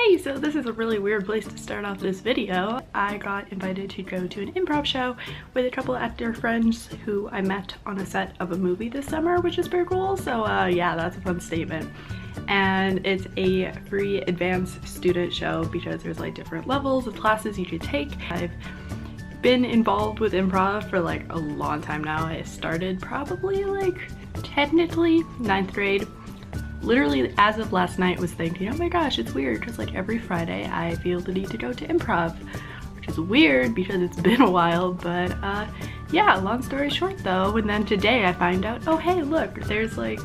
Hey, so this is a really weird place to start off this video. I got invited to go to an improv show with a couple of actor friends who I met on a set of a movie this summer, which is pretty cool. So yeah, that's a fun statement. And it's a free advanced student show because there's like different levels of classes you could take. I've been involved with improv for like a long time now. I started probably like technically 9th grade. Literally as of last night was thinking, oh my gosh, it's weird because like every Friday I feel the need to go to improv, which is weird because it's been a while, but yeah, long story short though, and then today I find out, oh hey look, there's like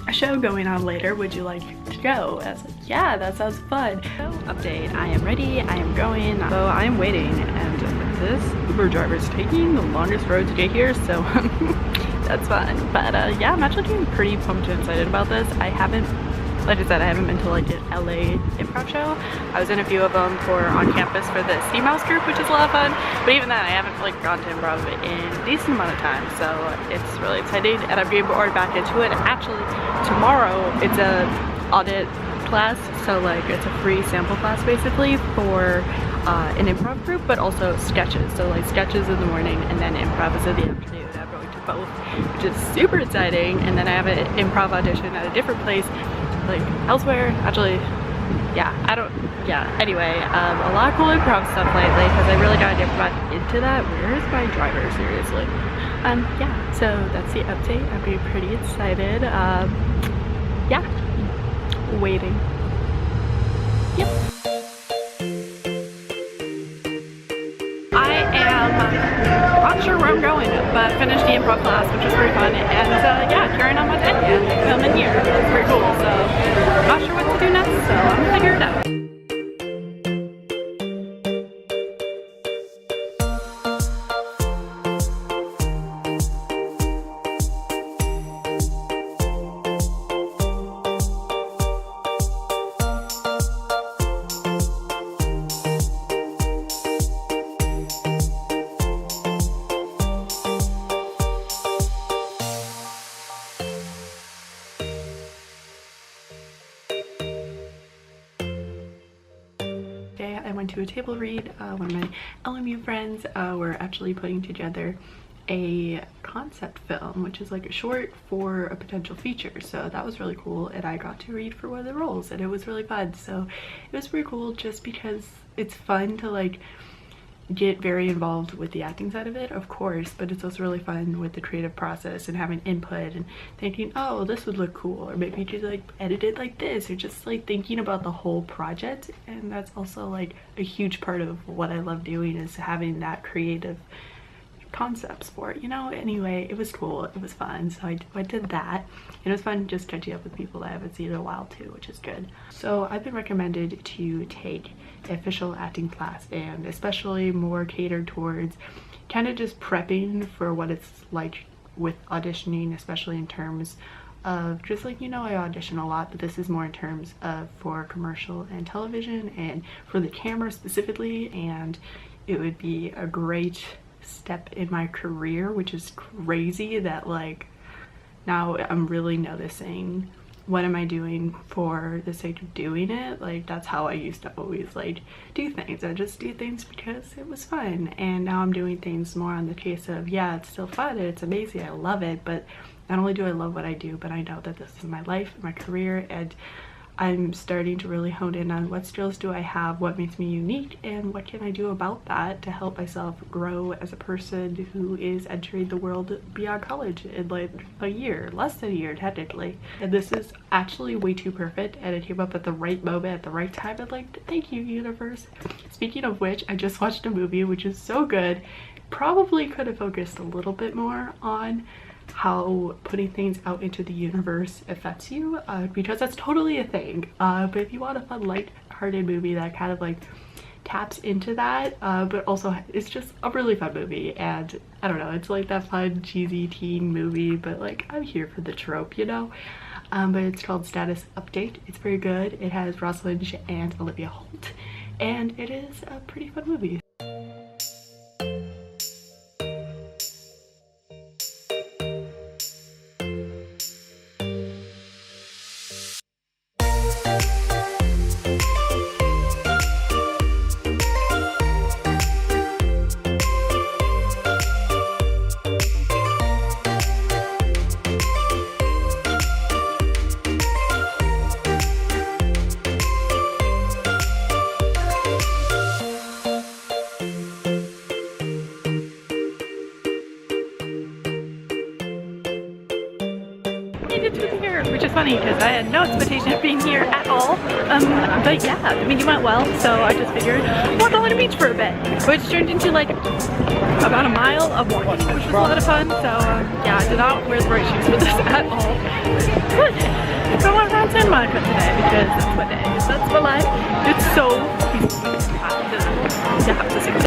a show going on later, would you like to go? And I was like, yeah, that sounds fun. So update, I am ready, I am going, so I am waiting, and this Uber driver is taking the longest road to get here, so that's fun. But yeah, I'm actually getting pretty pumped and excited about this. I haven't, like I said, I haven't been to like an LA improv show. I was in a few of them for on campus for the Sea Mouse group, which is a lot of fun. But even then, I haven't like gone to improv in a decent amount of time. So it's really exciting and I'm getting bored back into it. And actually, tomorrow it's a audit class. So like it's a free sample class basically for an improv group, but also sketches. So like sketches in the morning and then improv is in the afternoon. I'm going to both, which is super exciting. And then I have an improv audition at a different place, like elsewhere. Actually, yeah, anyway, a lot of cool improv stuff lately because I really gotta get back into that. Where is my driver, seriously? Yeah, so that's the update. I'm being pretty excited. Yeah, waiting. Yep. I am not sure where I'm going, but finished the improv class, which was pretty fun, and yeah, carrying on my day and filming here. It's pretty cool, so not sure what to do next, so I'm gonna figure it out. I went to a table read. One of my LMU friends were actually putting together a concept film, which is like a short for a potential feature, so that was really cool, and I got to read for one of the roles and it was really fun. So it was pretty cool just because it's fun to like get very involved with the acting side of it, of course, but it's also really fun with the creative process and having input and thinking, oh, this would look cool, or maybe you could like edit it like this, or just like thinking about the whole project. And that's also like a huge part of what I love doing, is having that creative concepts for it, you know. Anyway, it was cool, it was fun, so I did that, and it was fun just catching up with people that I haven't seen in a while too, which is good. So I've been recommended to take the official acting class, and especially more catered towards kind of just prepping for what it's like with auditioning, especially in terms of just like, you know, I audition a lot, but this is more in terms of for commercial and television and for the camera specifically, and it would be a great step in my career, which is crazy that like now I'm really noticing what am I doing for the sake of doing it. Like that's how I used to always like do things. I just do things because it was fun, and now I'm doing things more on the case of, yeah, it's still fun and it's amazing, I love it, but not only do I love what I do, but I know that this is my life, my career, and I'm starting to really hone in on what skills do I have, what makes me unique, and what can I do about that to help myself grow as a person who is entering the world beyond college in like a year, less than a year technically. And this is actually way too perfect, and it came up at the right moment, at the right time, and like, thank you, universe. Speaking of which, I just watched a movie which is so good. Probably could have focused a little bit more on how putting things out into the universe affects you, because that's totally a thing, but if you want a fun light-hearted movie that kind of like taps into that, but also it's just a really fun movie, and I don't know, it's like that fun cheesy teen movie, but like I'm here for the trope, you know. But it's called Status Update. It's very good. It has Rosalind and Olivia Holt, and it is a pretty fun movie. to be here, which is funny because I had no expectation of being here at all. But yeah, the meeting went well, so I just figured walk along the beach for a bit, which turned into like about a mile of walking, which was a lot of fun. So yeah, I did not wear the right shoes for this at all. But I want to run San Monica today because that's my day. That's my life. It's so peaceful. Yeah, this is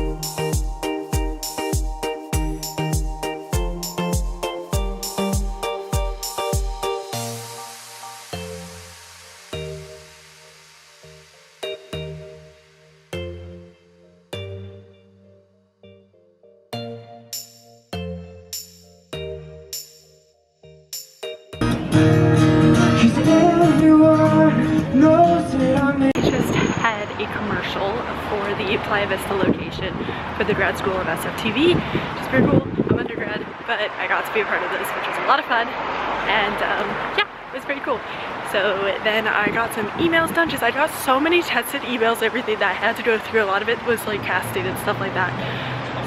just had a commercial for the Playa Vista location for the grad school of SFTV, which is very cool. I'm undergrad, but I got to be a part of this, which was a lot of fun, and yeah, it was pretty cool. So then I got some emails done. I got so many tested emails, everything that I had to go through. A lot of it was like casting and stuff like that.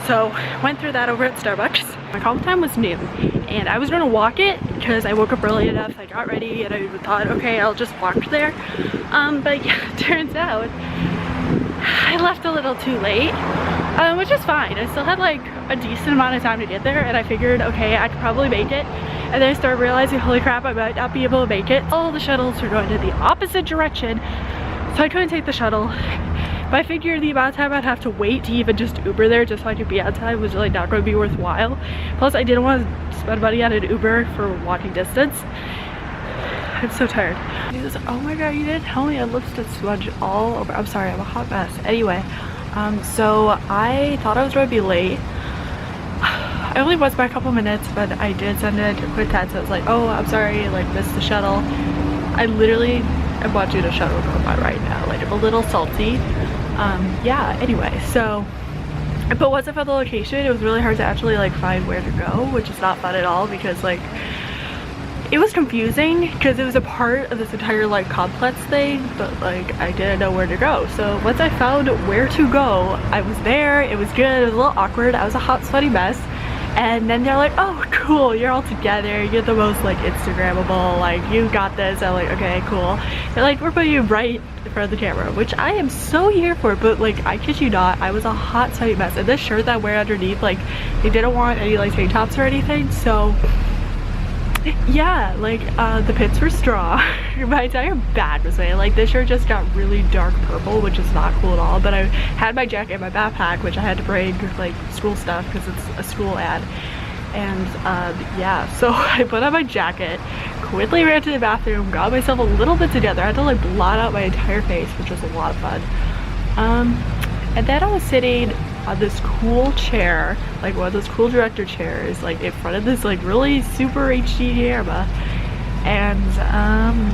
So went through that over at Starbucks. My call time was noon, and I was gonna walk it because I woke up early enough. I got ready and I thought, okay, I'll just walk there. But yeah, turns out I left a little too late, which is fine. I still had like a decent amount of time to get there, and I figured, okay, I could probably make it. And then I started realizing, holy crap, I might not be able to make it. All the shuttles were going in the opposite direction, so I couldn't take the shuttle. But I figured the amount of time I'd have to wait to even just Uber there just so I could be on time was really not going to be worthwhile. Plus, I didn't want to spend money on an Uber for walking distance. I'm so tired. Oh my god, you didn't tell me I lipstick smudge all over. I'm sorry, I'm a hot mess. Anyway, so I thought I was going to be late. I only was by a couple minutes, but I did send a quick text. I was like, oh, I'm sorry, like missed the shuttle. I literally am watching a shuttle go by right now. Like, I'm a little salty. Yeah, anyway, so, but once I found the location, it was really hard to actually like find where to go, which is not fun at all because like, it was confusing because it was a part of this entire like complex thing, but like I didn't know where to go. So once I found where to go, I was there, it was good, it was a little awkward, I was a hot sweaty mess. And then they're like, oh cool, you're all together, you're the most like Instagrammable, like you got this. I'm like, okay, cool. They're like, we're putting you right in front of the camera, which I am so here for, but like I kid you not, I was a hot sweaty mess. And this shirt that I wear underneath, like they didn't want any like tank tops or anything, so yeah, like the pits were straw. My entire bag was made. Like this shirt just got really dark purple, which is not cool at all, but I had my jacket in my backpack, which I had to bring like school stuff because it's a school ad. And yeah, so I put on my jacket, quickly ran to the bathroom, got myself a little bit together. I had to like blot out my entire face, which was a lot of fun. And then I was sitting on this cool chair, like one of those cool director chairs, like in front of this like really super HD camera. And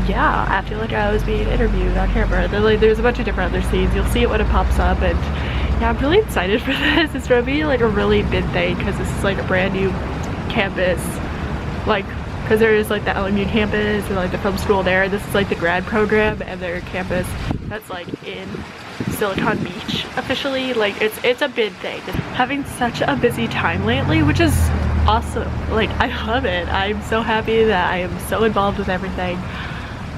yeah, I feel like I was being interviewed on camera. There's a bunch of different other scenes. You'll see it when it pops up, and yeah, I'm really excited for this. It's gonna be like a really big thing because this is like a brand new campus, like because there is like the LMU campus and like the film school there. This is like the grad program and their campus that's like in Silicon Beach officially. Like it's a big thing. Having such a busy time lately, which is awesome. Like I love it. I'm so happy that I am so involved with everything.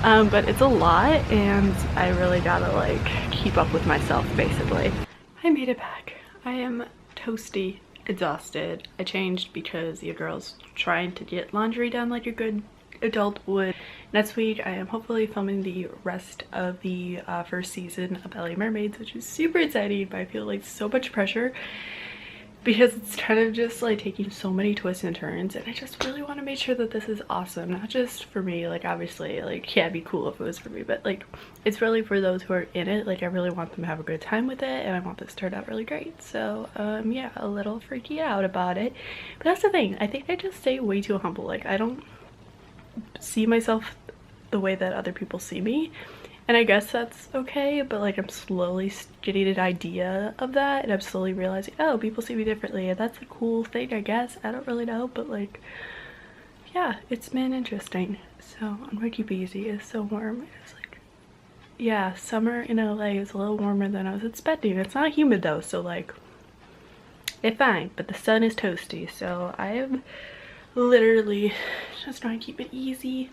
But it's a lot and I really gotta like keep up with myself basically. I made it back. I am toasty, exhausted. I changed because your girl's trying to get laundry done like a good adult would. Next week I am hopefully filming the rest of the first season of Mermaids, which is super exciting, but I feel like so much pressure because it's kind of just like taking so many twists and turns, and I just really want to make sure that this is awesome, not just for me. Like obviously like yeah, it'd be cool if it was for me, but like it's really for those who are in it. Like I really want them to have a good time with it, and I want this to turn out really great. So yeah, a little freaky out about it, but that's the thing. I think I just stay way too humble. Like I don't see myself the way that other people see me, and I guess that's okay, but like I'm slowly getting an idea of that, and I'm slowly realizing, oh, people see me differently, and that's a cool thing, I guess. I don't really know, but like yeah, it's been interesting. So I'm gonna keep it easy. It's so warm. It's like, yeah, summer in LA is a little warmer than I was expecting. It's not humid though, so like it's fine, but the sun is toasty, so I am literally just trying to keep it easy.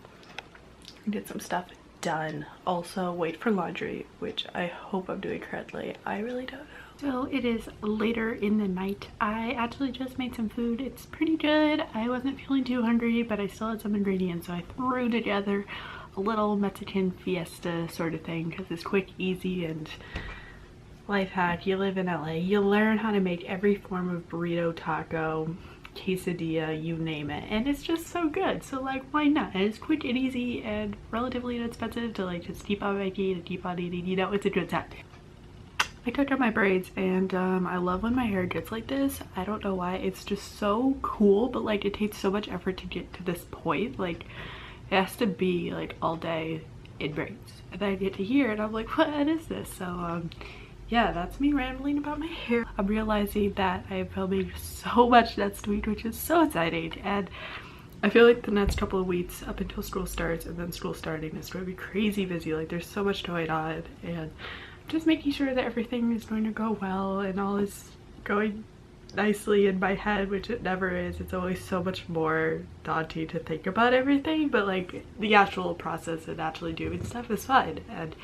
get some stuff done. Also wait for laundry, which I hope I'm doing correctly. I really don't know. So it is later in the night. I actually just made some food. It's pretty good. I wasn't feeling too hungry, but I still had some ingredients, so I threw together a little Mexican fiesta sort of thing because it's quick, easy, and life hack. You live in LA, you learn how to make every form of burrito, taco, quesadilla, you name it, and it's just so good. So like, why not? And it's quick and easy and relatively inexpensive to like just keep on making and keep on eating, you know, it's a good time. I took out my braids, and I love when my hair gets like this. I don't know why, it's just so cool, but like it takes so much effort to get to this point. Like it has to be like all day in braids, and then I get to here and I'm like, what is this? So yeah, that's me rambling about my hair. I'm realizing that I am filming so much next week, which is so exciting, and I feel like the next couple of weeks up until school starts and then school starting is going to be crazy busy. Like there's so much going on, and just making sure that everything is going to go well and all is going nicely in my head, which it never is. It's always so much more daunting to think about everything, but like the actual process and actually doing stuff is fun. And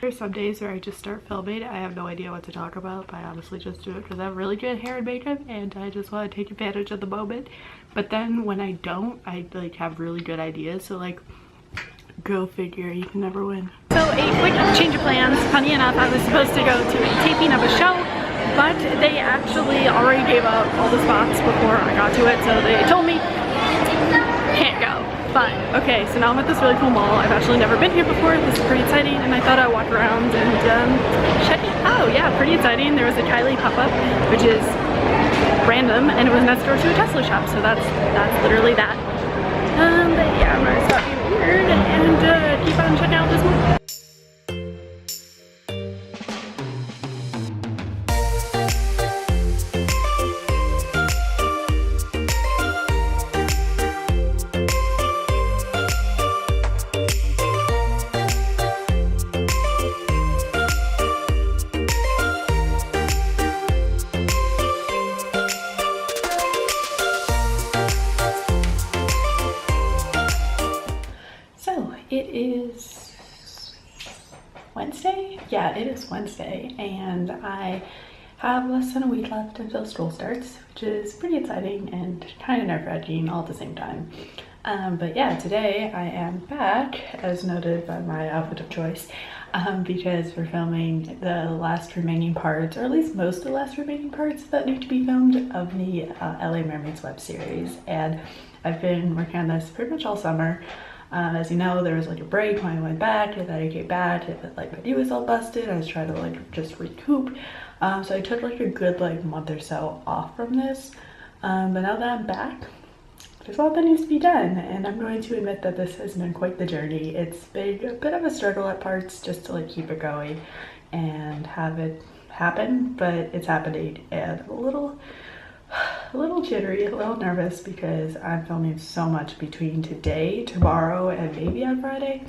there's some days where I just start filming, I have no idea what to talk about, but I honestly just do it because I have really good hair and makeup and I just want to take advantage of the moment. But then when I don't, I like have really good ideas, so like, go figure, you can never win. So a quick change of plans. Funny enough, I was supposed to go to a taping of a show, but they actually already gave up all the spots before I got to it, so they told me, can't go. Fine. Okay, so now I'm at this really cool mall. I've actually never been here before. This is pretty exciting, and I thought I'd walk around and check it out. Yeah, pretty exciting. There was a Kylie pop-up, which is random, and it was next door to a Tesla shop, so that's literally that. But yeah, I'm gonna stop being weird and keep on checking out this movie. It is Wednesday? Yeah, it is Wednesday, and I have less than a week left until school starts, which is pretty exciting and kind of nerve-wracking all at the same time. But yeah, today I am back, as noted by my outfit of choice, because we're filming the last remaining parts, or at least most of the last remaining parts that need to be filmed of the LA Mermaids web series. And I've been working on this pretty much all summer. As you know, there was like a break when I went back, and then I came back and like my knee was all busted. I was trying to like just recoup. So I took like a good like month or so off from this. But now that I'm back, there's a lot that needs to be done, and I'm going to admit that this has been quite the journey. It's been a bit of a struggle at parts just to like keep it going and have it happen, but it's happening, and I'm a little jittery, a little nervous because I'm filming so much between today, tomorrow, and maybe on Friday.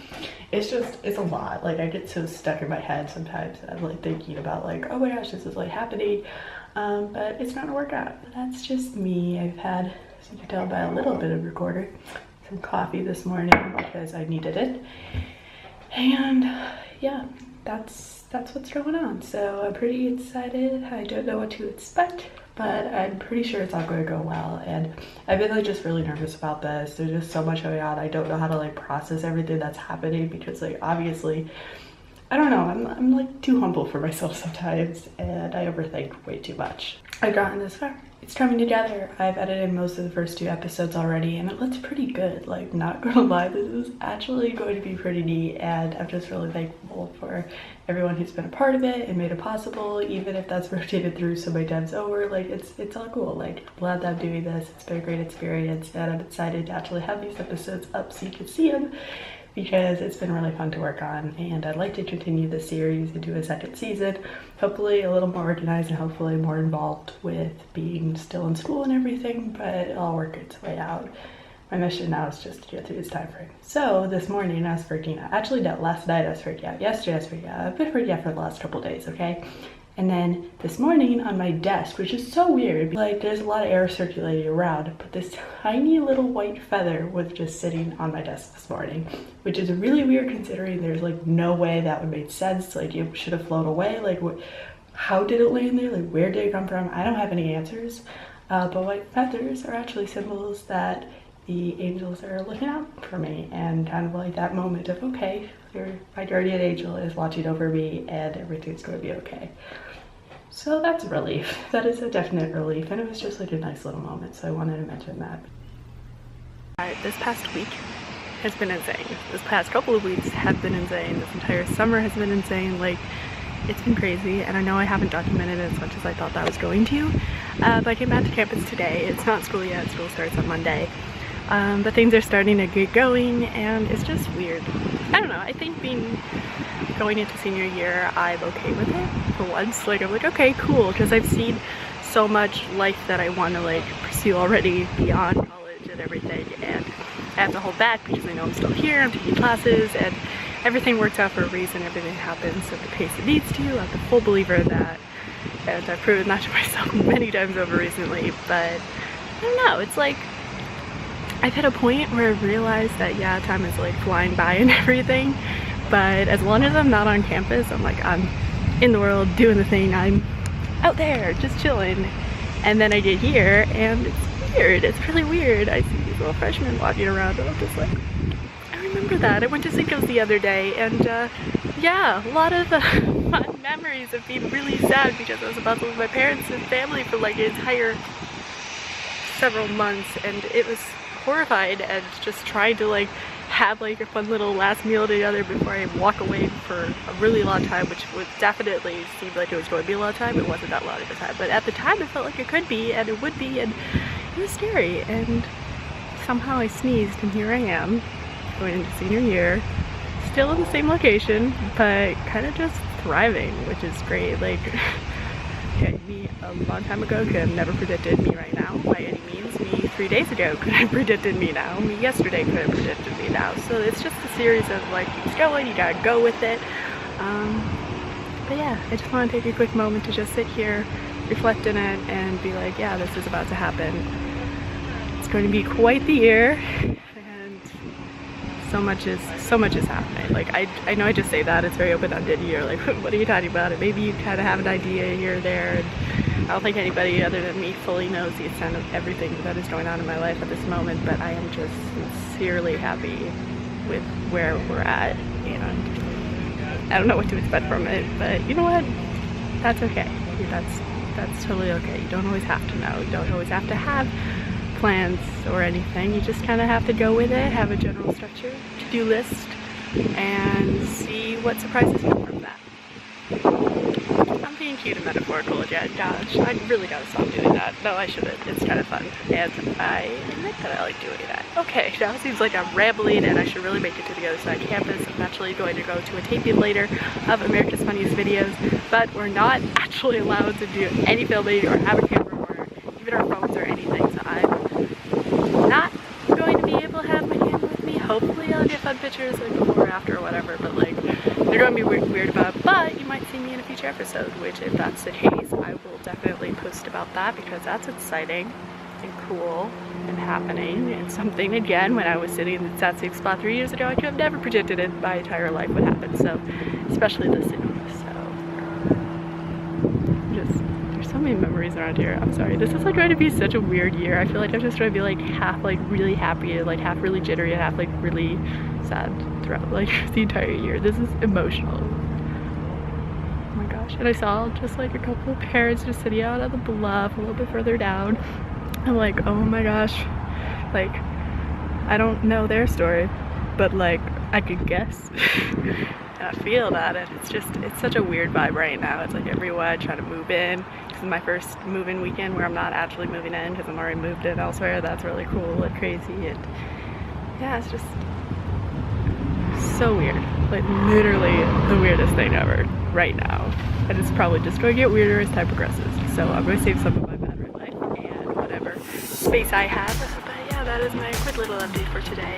It's a lot. Like I get so stuck in my head sometimes. I'm like thinking about like, oh my gosh, this is like happening, but it's not gonna work out. But that's just me. I've had, as you can tell by a little bit of recorder, some coffee this morning because I needed it, and yeah, that's what's going on. So I'm pretty excited. I don't know what to expect, but I'm pretty sure it's all going to go well. And I've been like just really nervous about this. There's just so much going on. I don't know how to like process everything that's happening because like obviously, I don't know, I'm like too humble for myself sometimes, and I overthink way too much. I've gotten this far. It's coming together. I've edited most of the first 2 episodes already, and it looks pretty good. Like, not gonna lie, this is actually going to be pretty neat, and I'm just really thankful for everyone who's been a part of it and made it possible, even if that's rotated through so many times over. Like, it's all cool. Like, I'm glad that I'm doing this. It's been a great experience, and I'm excited to actually have these episodes up so you can see them, because it's been really fun to work on, and I'd like to continue the series into a second season, hopefully a little more organized and hopefully more involved with being still in school and everything, but it'll all work its way out. My mission now is just to get through this time frame. So this morning I was freaking out. Actually, no, last night I was freaking out. Yesterday I was freaking out. I've been freaking out for the last couple days, okay? And then this morning on my desk, which is so weird, like there's a lot of air circulating around, but this tiny little white feather was just sitting on my desk this morning, which is really weird considering there's like no way that would make sense. Like it should have flown away. Like how did it land there? Like where did it come from? I don't have any answers. But white feathers are actually symbols that the angels are looking out for me, and kind of like that moment of, okay, my guardian angel is watching over me and everything's going to be okay. So that's a relief. That is a definite relief, and it was just like a nice little moment, so I wanted to mention that. This past week has been insane. This past couple of weeks have been insane. This entire summer has been insane. Like, it's been crazy, and I know I haven't documented it as much as I thought that I was going to. But I came back to campus today. It's not school yet. School starts on Monday. But things are starting to get going, and it's just weird. I don't know, I think going into senior year, I'm okay with it for once. Like, I'm like, okay, cool, because I've seen so much life that I want to like pursue already beyond college and everything, and I have to hold back because I know I'm still here, I'm taking classes, and everything works out for a reason, everything happens at the pace it needs to. I'm a full believer in that, and I've proven that to myself many times over recently. But I don't know, it's like I've hit a point where I've realized that, yeah, time is like flying by and everything, but as long as I'm not on campus, I'm like, I'm in the world doing the thing, I'm out there just chilling. And then I get here and it's weird, it's really weird. I see these little freshmen walking around and I'm just like, I remember that. I went to Cinco's the other day, and yeah, a lot of fun memories of being really sad because I was about to leave my parents and family for like an entire several months, and it was horrified, and just trying to like have like a fun little last meal together before I walk away for a really long time, which would definitely seem like it was going to be a long time. It wasn't that long of a time, but at the time it felt like it could be, and it would be, and it was scary. And somehow I sneezed, and here I am going into senior year, still in the same location, but kind of just thriving, which is great. Like, okay, me a long time ago could have never predicted me right now by any means. Me 3 days ago could have predicted me now. Me yesterday could have predicted me now. So it's just a series of like, keeps going, you gotta go with it. But yeah, I just want to take a quick moment to just sit here, reflect in it, and be like, yeah, this is about to happen. It's going to be quite the year, and so much is happening. Like, I know I just say that, it's very open-ended. You're like, what are you talking about? And maybe you kind of have an idea here or there, and I don't think anybody other than me fully knows the extent of everything that is going on in my life at this moment, but I am just sincerely happy with where we're at, and I don't know what to expect from it, but you know what? That's okay. That's totally okay. You don't always have to know. You don't always have to have plans or anything. You just kind of have to go with it, have a general structure, to-do list, and see what surprises you from that. I'm being cute and metaphorical again. Gosh, I really gotta stop doing that. No, I shouldn't. It's kind of fun, and I admit that I like doing that. Okay, now it seems like I'm rambling, and I should really make it to the other side of campus. I'm actually going to go to a taping later of America's Funniest Videos, but we're not actually allowed to do any filming or have a camera or even our phones or anything, so I'm not going to be able to have my camera with me. Hopefully I'll get fun pictures like before or after or whatever, but like, they're going to be weird about it. But you might see me in a future episode, which if that's the case, I will definitely post about that, because that's exciting and cool and happening. And something, again, when I was sitting in that same spot 3 years ago, I could have never predicted in my entire life would happen. So, especially this soon. There's so many memories around here. I'm sorry. This is like going to be such a weird year. I feel like I'm just going to be like half like really happy, like half really jittery, and half like really sad throughout like the entire year. This is emotional. Oh my gosh. And I saw just like a couple of parents just sitting out on the bluff a little bit further down. I'm like, oh my gosh. Like, I don't know their story, but like I could guess. And I feel that, and it's such a weird vibe right now. It's like everyone trying to move in. This is my first move-in weekend where I'm not actually moving in because I'm already moved in elsewhere. That's really cool and crazy, and yeah, it's just so weird. Like literally the weirdest thing ever right now. And it's probably just going to get weirder as time progresses. So I'm going to save some of my battery life and whatever space I have. But yeah, that is my quick little update for today.